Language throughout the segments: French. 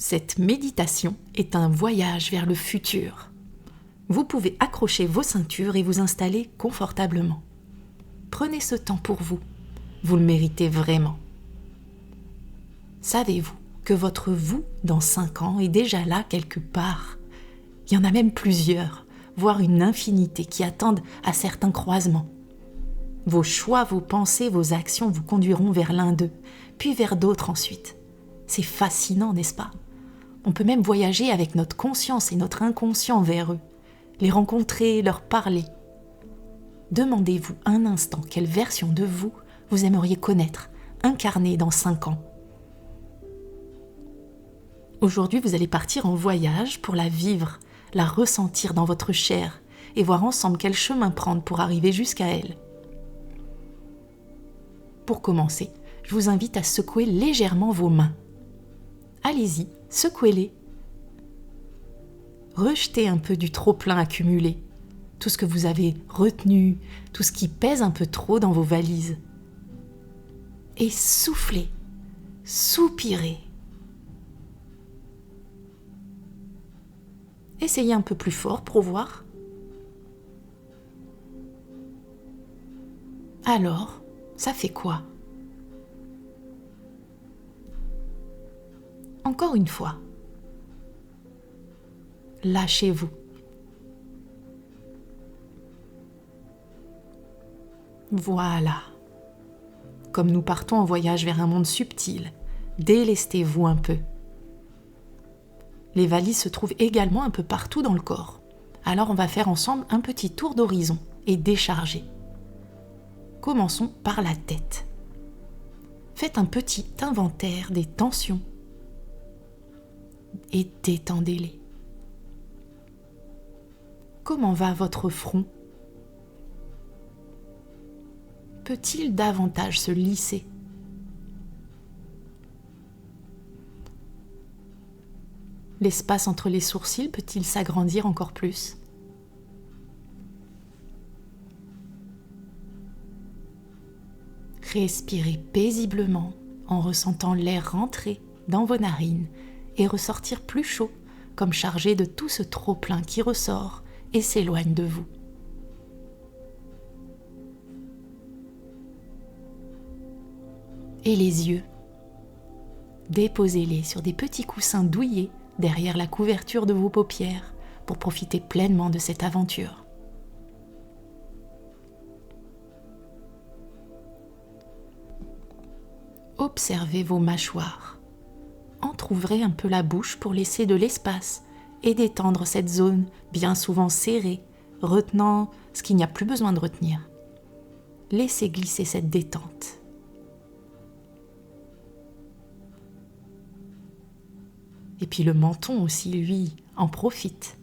Cette méditation est un voyage vers le futur. Vous pouvez accrocher vos ceintures et vous installer confortablement. Prenez ce temps pour vous. Vous le méritez vraiment. Savez-vous que votre vous dans 5 ans est déjà là quelque part? Il y en a même plusieurs, voire une infinité qui attendent à certains croisements. Vos choix, vos pensées, vos actions vous conduiront vers l'un d'eux, puis vers d'autres ensuite. C'est fascinant, n'est-ce pas? On peut même voyager avec notre conscience et notre inconscient vers eux, les rencontrer, leur parler. Demandez-vous un instant quelle version de vous vous aimeriez connaître, incarner dans 5 ans. Aujourd'hui, vous allez partir en voyage pour la vivre, la ressentir dans votre chair et voir ensemble quel chemin prendre pour arriver jusqu'à elle. Pour commencer, je vous invite à secouer légèrement vos mains. Allez-y, secouez-les. Rejetez un peu du trop-plein accumulé, tout ce que vous avez retenu, tout ce qui pèse un peu trop dans vos valises. Et soufflez, soupirez. Essayez un peu plus fort pour voir. Alors, ça fait quoi? Encore une fois. Lâchez-vous. Voilà. Comme nous partons en voyage vers un monde subtil, délestez-vous un peu. Les valises se trouvent également un peu partout dans le corps. Alors on va faire ensemble un petit tour d'horizon et décharger. Commençons par la tête. Faites un petit inventaire des tensions et détendez-les. Comment va votre front? Peut-il davantage se lisser? L'espace entre les sourcils peut-il s'agrandir encore plus? Respirez paisiblement en ressentant l'air rentrer dans vos narines et ressortir plus chaud, comme chargé de tout ce trop-plein qui ressort et s'éloigne de vous. Et les yeux, déposez-les sur des petits coussins douillets derrière la couverture de vos paupières pour profiter pleinement de cette aventure. Observez vos mâchoires. Entr'ouvrez un peu la bouche pour laisser de l'espace et détendre cette zone bien souvent serrée, retenant ce qu'il n'y a plus besoin de retenir. Laissez glisser cette détente. Et puis le menton aussi, lui, en profite.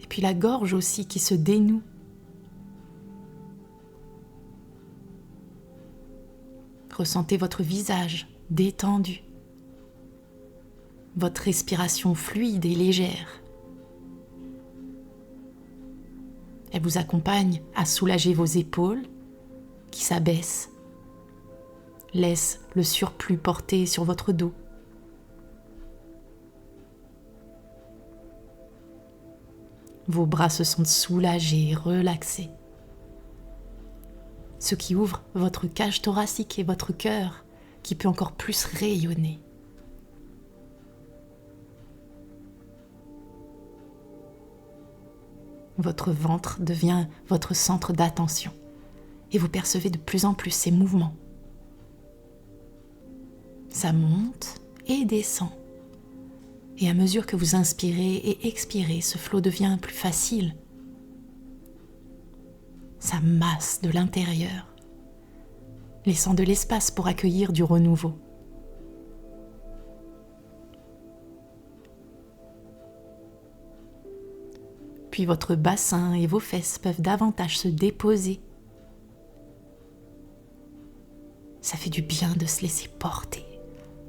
Et puis la gorge aussi qui se dénoue. Ressentez votre visage détendu, votre respiration fluide et légère. Elle vous accompagne à soulager vos épaules qui s'abaissent. Laisse le surplus porter sur votre dos. Vos bras se sentent soulagés et relaxés. Ce qui ouvre votre cage thoracique et votre cœur qui peut encore plus rayonner. Votre ventre devient votre centre d'attention et vous percevez de plus en plus ces mouvements. Ça monte et descend. Et à mesure que vous inspirez et expirez, ce flot devient plus facile. Ça masse de l'intérieur, laissant de l'espace pour accueillir du renouveau. Puis votre bassin et vos fesses peuvent davantage se déposer. Ça fait du bien de se laisser porter,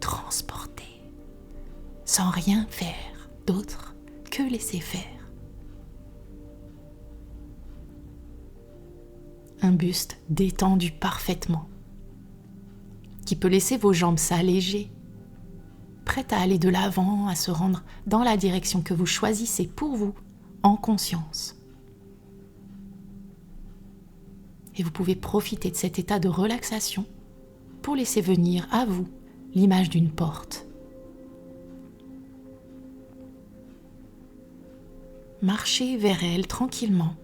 transporter, sans rien faire d'autre que laisser faire. Un buste détendu parfaitement. qui peut laisser vos jambes s'alléger, prête à aller de l'avant, à se rendre dans la direction que vous choisissez pour vous, en conscience. Et vous pouvez profiter de cet état de relaxation pour laisser venir à vous l'image d'une porte. Marchez vers elle tranquillement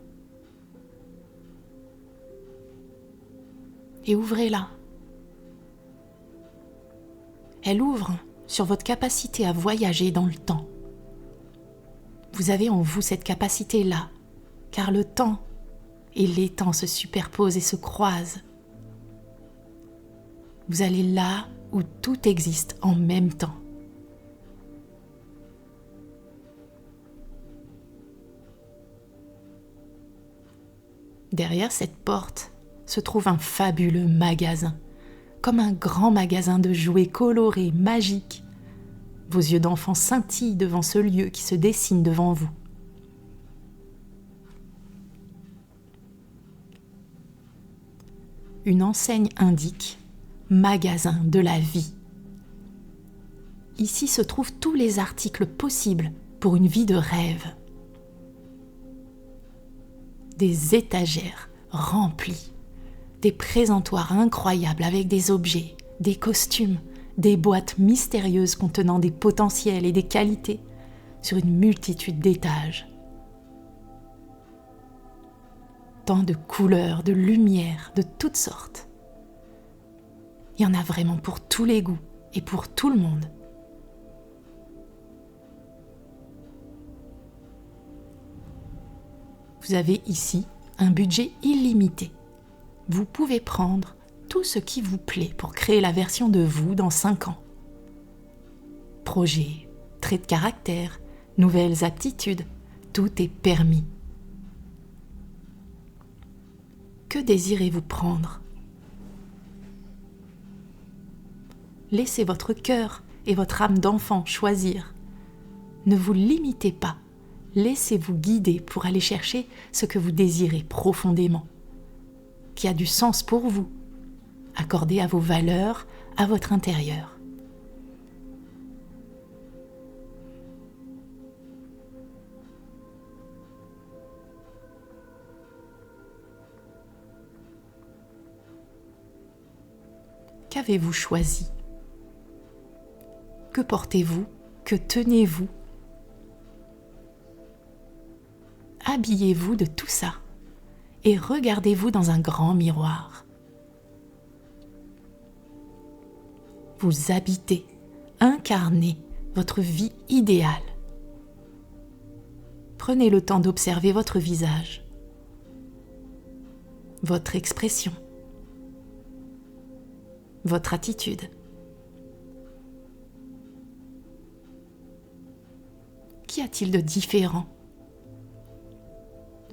et ouvrez-la. Elle ouvre sur votre capacité à voyager dans le temps. Vous avez en vous cette capacité-là, car le temps et les temps se superposent et se croisent. Vous allez là où tout existe en même temps. Derrière cette porte se trouve un fabuleux magasin, comme un grand magasin de jouets colorés, magiques. Vos yeux d'enfant scintillent devant ce lieu qui se dessine devant vous. Une enseigne indique « Magasin de la vie ». Ici se trouvent tous les articles possibles pour une vie de rêve. Des étagères remplies, des présentoirs incroyables avec des objets, des costumes, des boîtes mystérieuses contenant des potentiels et des qualités sur une multitude d'étages. Tant de couleurs, de lumières, de toutes sortes. Il y en a vraiment pour tous les goûts et pour tout le monde. Vous avez ici un budget illimité. Vous pouvez prendre tout ce qui vous plaît pour créer la version de vous dans 5 ans. Projets, traits de caractère, nouvelles aptitudes, tout est permis. Que désirez-vous prendre ? Laissez votre cœur et votre âme d'enfant choisir. Ne vous limitez pas. Laissez-vous guider pour aller chercher ce que vous désirez profondément, qui a du sens pour vous, accordé à vos valeurs, à votre intérieur. Qu'avez-vous choisi ? Que portez-vous ? Que tenez-vous ? Habillez-vous de tout ça et regardez-vous dans un grand miroir. Vous habitez, incarnez votre vie idéale. Prenez le temps d'observer votre visage, votre expression, votre attitude. Qu'y a-t-il de différent ?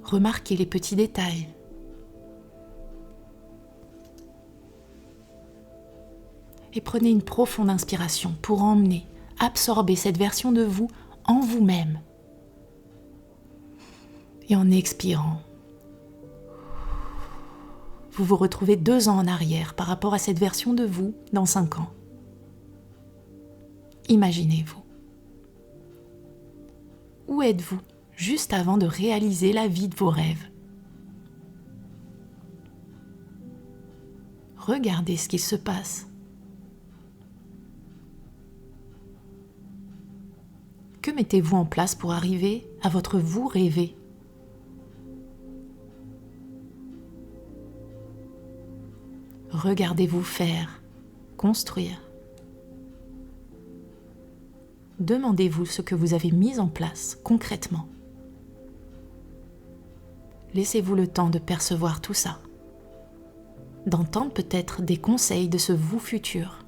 Remarquez les petits détails. Et prenez une profonde inspiration pour emmener, absorber cette version de vous en vous-même. Et en expirant, vous vous retrouvez 2 ans en arrière par rapport à cette version de vous dans 5 ans. Imaginez-vous. Où êtes-vous juste avant de réaliser la vie de vos rêves? Regardez ce qui se passe. Que mettez-vous en place pour arriver à votre vous rêvé? Regardez-vous faire, construire. Demandez-vous ce que vous avez mis en place concrètement. Laissez-vous le temps de percevoir tout ça, d'entendre peut-être des conseils de ce vous futur.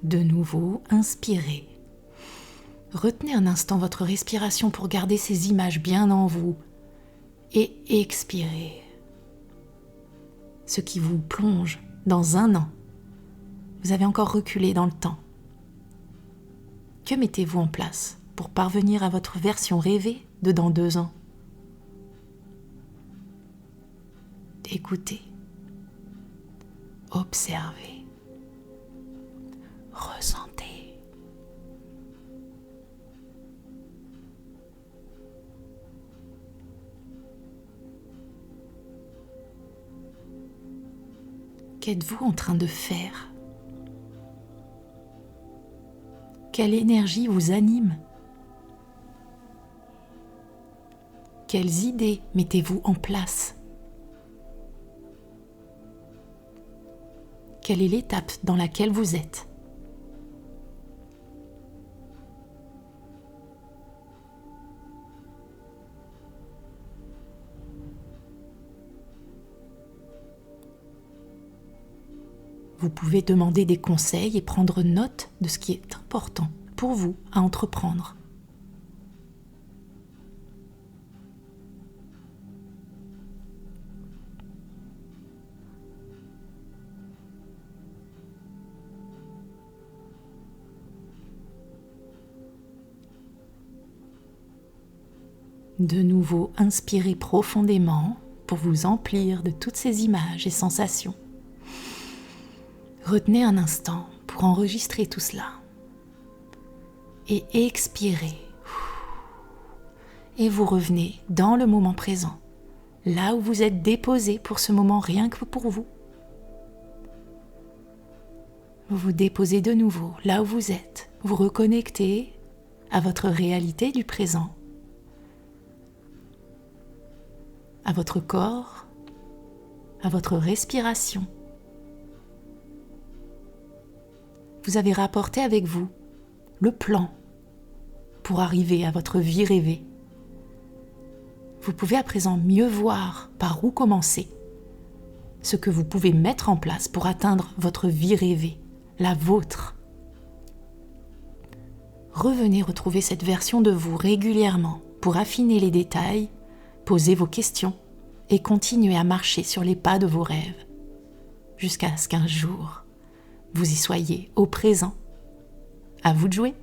De nouveau, inspirez. Retenez un instant votre respiration pour garder ces images bien en vous et expirez. Ce qui vous plonge dans 1 an. Vous avez encore reculé dans le temps Que mettez-vous en place pour parvenir à votre version rêvée de dans 2 ans? Écoutez, observez, ressentez. Qu'êtes-vous en train de faire? Quelle énergie vous anime? Quelles idées mettez-vous en place? Quelle est l'étape dans laquelle vous êtes? Vous pouvez demander des conseils et prendre note de ce qui est important pour vous à entreprendre. De nouveau, inspirez profondément pour vous emplir de toutes ces images et sensations. Retenez un instant pour enregistrer tout cela. Et expirez. Et vous revenez dans le moment présent, là où vous êtes déposé pour ce moment rien que pour vous. Vous vous déposez de nouveau là où vous êtes. Vous reconnectez à votre réalité du présent, à votre corps, à votre respiration. Vous avez rapporté avec vous le plan pour arriver à votre vie rêvée. Vous pouvez à présent mieux voir par où commencer, ce que vous pouvez mettre en place pour atteindre votre vie rêvée, la vôtre. Revenez retrouver cette version de vous régulièrement pour affiner les détails, poser vos questions et continuer à marcher sur les pas de vos rêves, jusqu'à ce qu'un jour, vous y soyez au présent. À vous de jouer.